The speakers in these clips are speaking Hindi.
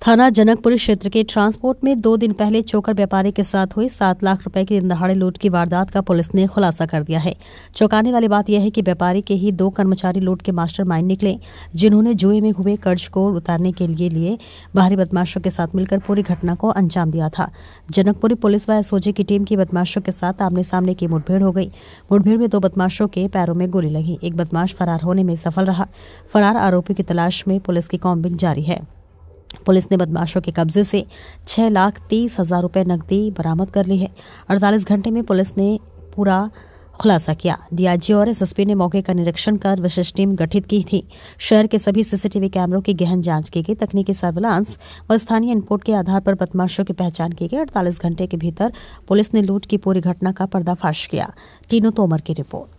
थाना जनकपुरी क्षेत्र के ट्रांसपोर्ट में 2 दिन पहले चोकर व्यापारी के साथ हुई 7 लाख रुपए की दिनदहाड़े लूट की वारदात का पुलिस ने खुलासा कर दिया है। चौंकाने वाली बात यह है कि व्यापारी के ही 2 कर्मचारी लूट के मास्टरमाइंड निकले, जिन्होंने जुए में हुए कर्ज को उतारने के लिए बाहरी बदमाशों के साथ मिलकर पूरी घटना को अंजाम दिया था। जनकपुरी पुलिस व एसओजी की टीम की बदमाशों के साथ आमने सामने की मुठभेड़ हो गई। मुठभेड़ में 2 बदमाशों के पैरों में गोली लगी। एक बदमाश फरार होने में सफल रहा। फरार आरोपी की तलाश में पुलिस की कॉम्बिंग जारी है। पुलिस ने बदमाशों के कब्जे से 6,30,000 रुपए नकदी बरामद कर ली है। 48 घंटे में पुलिस ने पूरा खुलासा किया। डीआईजी और एसएसपी ने मौके का निरीक्षण कर विशेष टीम गठित की थी। शहर के सभी सीसीटीवी कैमरों की गहन जांच की गई। तकनीकी सर्विलांस व स्थानीय इनपुट के आधार पर बदमाशों की पहचान की गई। 48 घंटे के भीतर पुलिस ने लूट की पूरी घटना का पर्दाफाश किया। टीनू तोमर की रिपोर्ट।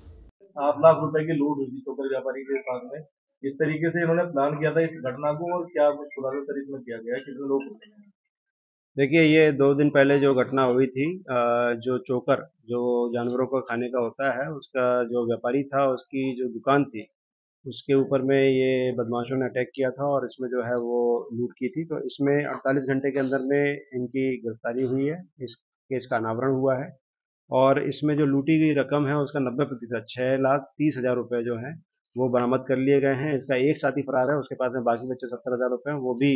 7 लाख रुपए की लूट हुई थी चोकर व्यापारी के साथ में। इस तरीके से इन्होंने प्लान किया था इस घटना को, और क्या कुछ खुलासा सर इसमें किया गया है, कितने लोग होते हैं? देखिए, ये 2 दिन पहले जो घटना हुई थी, जो चोकर जो जानवरों को खाने का होता है, उसका जो व्यापारी था, उसकी जो दुकान थी, उसके ऊपर में ये बदमाशों ने अटैक किया था और इसमें जो है वो लूट की थी। तो इसमें 48 घंटे के अंदर में इनकी गिरफ्तारी हुई है। इस केस का अनावरण हुआ है और इसमें जो लूटी गई रकम है उसका 90% 6,30,000 रुपये जो है वो बरामद कर लिए गए हैं। इसका एक साथी फरार है, उसके पास में बाकी बचे 70,000 रुपये हैं, वो भी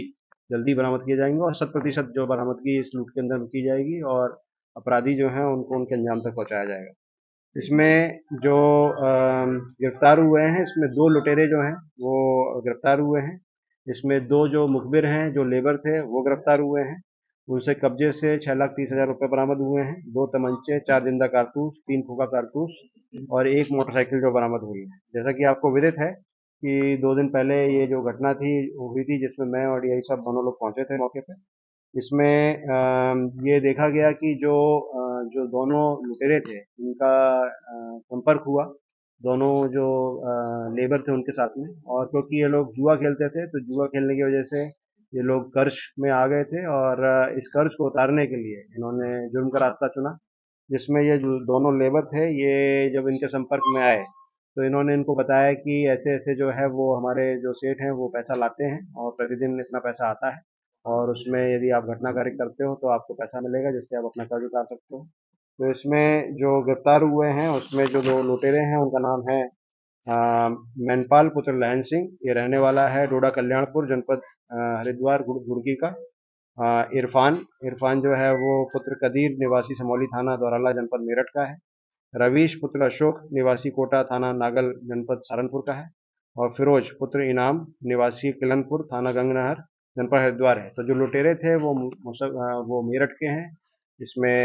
जल्दी बरामद किए जाएंगे और 100% जो बरामदगी इस लूट के अंदर की जाएगी और अपराधी जो हैं उनको उनके अंजाम तक पहुंचाया जाएगा। इसमें जो गिरफ्तार हुए हैं, इसमें 2 लुटेरे जो हैं वो गिरफ्तार हुए हैं। इसमें 2 जो मुखबिर हैं, जो लेबर थे, वो गिरफ्तार हुए हैं। उनसे कब्जे से 6,30,000 रुपये बरामद हुए हैं। 2 तमंचे, 4 जिंदा कारतूस, 3 खोखा कारतूस और 1 मोटरसाइकिल जो बरामद हुई है। जैसा कि आपको विदित है कि 2 दिन पहले ये जो घटना थी हुई थी, जिसमें मैं और डीआई साहब दोनों लोग पहुंचे थे मौके पे। इसमें ये देखा गया कि जो दोनों लुटेरे थे, इनका संपर्क हुआ दोनों जो लेबर थे उनके साथ में, और क्योंकि ये लोग जुआ खेलते थे तो जुआ खेलने की वजह से ये लोग कर्ज में आ गए थे और इस कर्ज को उतारने के लिए इन्होंने जुर्म का रास्ता चुना। जिसमें ये जो दोनों लेबर थे, ये जब इनके संपर्क में आए तो इन्होंने इनको बताया कि ऐसे ऐसे जो है वो हमारे जो सेठ हैं वो पैसा लाते हैं और प्रतिदिन इतना पैसा आता है और उसमें यदि आप घटना कार्य करते हो तो आपको पैसा मिलेगा जिससे आप अपना कर्ज उतार सकते हो। तो इसमें जो गिरफ्तार हुए हैं उसमें जो 2 लुटेरे हैं उनका नाम है मैनपाल पुत्र लहन सिंह। ये रहने वाला है डोडा कल्याणपुर जनपद हरिद्वार गुड़की का। इरफान इरफान जो है वो पुत्र कदीर निवासी समौली थाना दौराला जनपद मेरठ का है। रवीश पुत्र अशोक निवासी कोटा थाना नागल जनपद सहारनपुर का है। और फिरोज पुत्र इनाम निवासी किलनपुर थाना गंगनहर जनपद हरिद्वार है। तो जो लुटेरे थे वो मेरठ के हैं। इसमें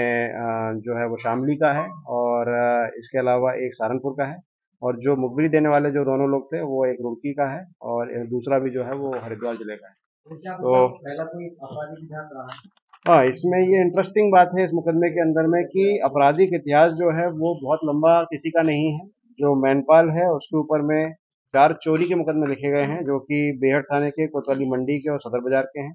जो है वो शामली का है और इसके अलावा एक सहारनपुर का है। और जो मुखबिरी देने वाले जो दोनों लोग थे वो एक रुड़की का है और दूसरा भी जो है वो हरिद्वार जिले का है। तो पहला कोई आपराधिक इतिहास रहा? हाँ, इसमें ये इंटरेस्टिंग बात है इस मुकदमे के अंदर में कि आपराधिक इतिहास जो है वो बहुत लंबा किसी का नहीं है। जो मैनपाल है उसके ऊपर में 4 चोरी के मुकदमे लिखे गए हैं, जो कि बेहट थाने के, कोतवाली मंडी के और सदर बाजार के हैं।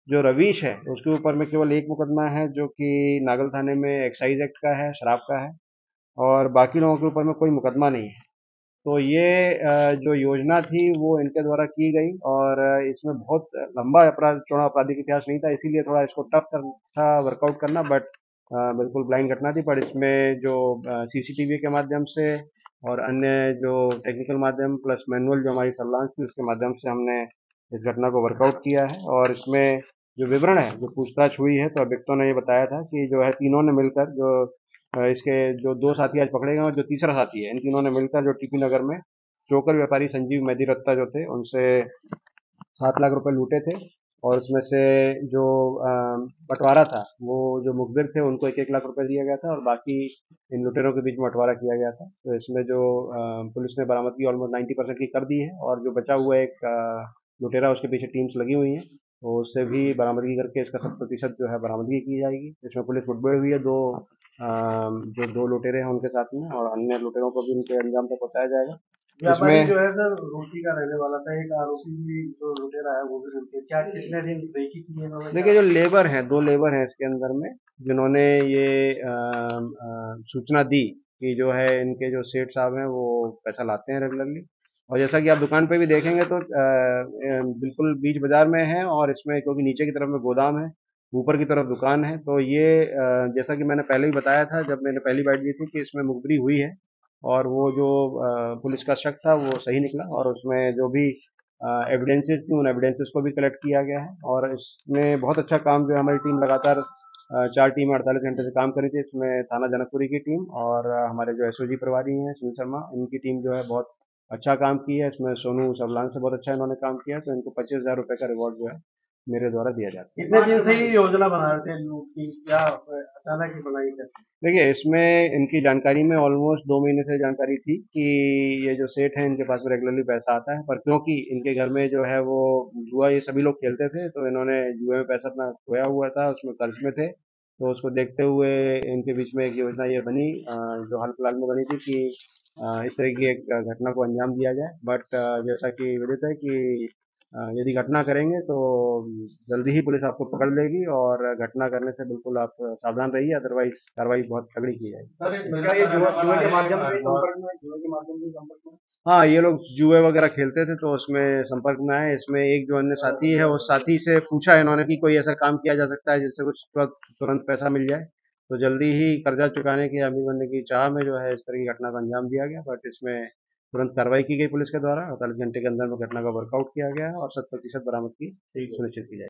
जो रवीश है उसके ऊपर में केवल 1 मुकदमा है, जो कि नागल थाने में एक्साइज एक्ट का है, शराब का है, और बाकी लोगों के ऊपर में कोई मुकदमा नहीं है। तो ये जो योजना थी वो इनके द्वारा की गई और इसमें बहुत लंबा चौड़ा आपराधिक इतिहास नहीं था, इसीलिए थोड़ा इसको टफ था वर्कआउट करना। बट बिल्कुल ब्लाइंड घटना थी। बट इसमें जो सीसीटीवी के माध्यम से और अन्य जो टेक्निकल माध्यम प्लस मैनुअल जो हमारी सर्विलांस थी उसके माध्यम से हमने इस घटना को वर्कआउट किया है। और इसमें जो विवरण है, जो पूछताछ हुई है, तो अभियुक्तों ने ये बताया था कि जो है तीनों ने मिलकर जो इसके जो 2 साथी आज पकड़े गए और जो तीसरा साथी है, इन तीनों ने मिलकर जो टीपी नगर में चोकर व्यापारी संजीव मेहदीरत्ता जो थे उनसे 7 लाख रुपए लूटे थे। और उसमें से जो बंटवारा था, वो जो मुखबिर थे उनको 1-1 लाख रुपए दिया गया था और बाकी इन लुटेरों के बीच में बंटवारा किया गया था। तो इसमें जो पुलिस ने बरामदगी ऑलमोस्ट 90% की कर दी है और जो बचा हुआ एक लुटेरा उसके पीछे टीम्स लगी हुई हैं, तो उससे भी बरामदगी करके इसका 100% जो है बरामदगी की जाएगी। इसमें पुलिस मुठभेड़ हुई है, जो 2 लुटेरे हैं उनके साथ में, और अन्य लुटेरों को भी उनके अंजाम तक पहुंचाया जाएगा। व्यापारी जो है सर रुड़की का रहने वाला था, एक आरोपी भी जो लुटेरा है वो भी रुड़की। क्या कितने दिन रेकी की है इन्होंने? देखिए, जो लेबर हैं, 2 लेबर हैं इसके अंदर में, जिन्होंने ये सूचना दी कि जो है इनके जो सेठ साहब हैं वो पैसा लाते हैं रेगुलरली, और जैसा कि आप दुकान पे भी देखेंगे तो बिल्कुल बीच बाजार में है, और इसमें क्योंकि नीचे की तरफ में गोदाम है, ऊपर की तरफ दुकान है, तो ये जैसा कि मैंने पहले भी बताया था जब मैंने पहली बाइट दी थी कि इसमें मुखबिरी हुई है, और वो जो पुलिस का शक था वो सही निकला, और उसमें जो भी एविडेंसेस थी उन एविडेंसेस को भी कलेक्ट किया गया है। और इसमें बहुत अच्छा काम जो है हमारी टीम लगातार 4 टीमें 48 घंटे से काम कर रही थी। इसमें थाना जनकपुरी की टीम और हमारे जो एसओजी प्रभारी हैं सुनील शर्मा, इनकी टीम जो है बहुत अच्छा काम की है। इसमें सोनू सबलान से बहुत अच्छा इन्होंने काम किया, तो इनको 25,000 रुपये का रिवॉर्ड जो है मेरे द्वारा दिया जाता है। कितने दिन से ये योजना बना रहे थे लूट की, क्या अचानक ही बनाई कैसे? देखिए, इसमें इनकी जानकारी में ऑलमोस्ट 2 महीने से जानकारी थी कि ये जो सेठ हैं इनके पास में रेगुलरली पैसा आता है, पर क्योंकि इनके घर में जो है वो जुआ ये सभी लोग खेलते थे, तो इन्होंने जुए में पैसा अपना खोया हुआ था, उसमें कर्ज में थे, तो उसको देखते हुए इनके बीच में एक योजना ये बनी, जो हाल फिलहाल में बनी थी कि इस तरह की एक घटना को अंजाम दिया जाए। बट जैसा कि विदित है कि यदि घटना करेंगे तो जल्दी ही पुलिस आपको पकड़ लेगी, और घटना करने से बिल्कुल आप सावधान रहिए, अदरवाइज कार्रवाई बहुत तगड़ी की जाएगी। सर क्या ये जुए के माध्यम से संपर्क में, जुए के माध्यम से संपर्क में? हाँ, ये लोग जुए वगैरह खेलते थे तो उसमें संपर्क में आए। इसमें एक जो अन्य साथी है उस साथी से पूछा इन्होंने कि कोई ऐसा काम किया जा सकता है जिससे कुछ तुरंत पैसा मिल जाए, तो जल्दी ही कर्जा चुकाने की, अमीर बनने की चाह में जो है इस तरह की घटना को अंजाम दिया गया। बट इसमें तुरंत कार्रवाई की गई पुलिस के द्वारा, 48 घंटे के अंदर में घटना का वर्कआउट किया गया है और 100% बरामद की सुनिश्चित की जाएगी।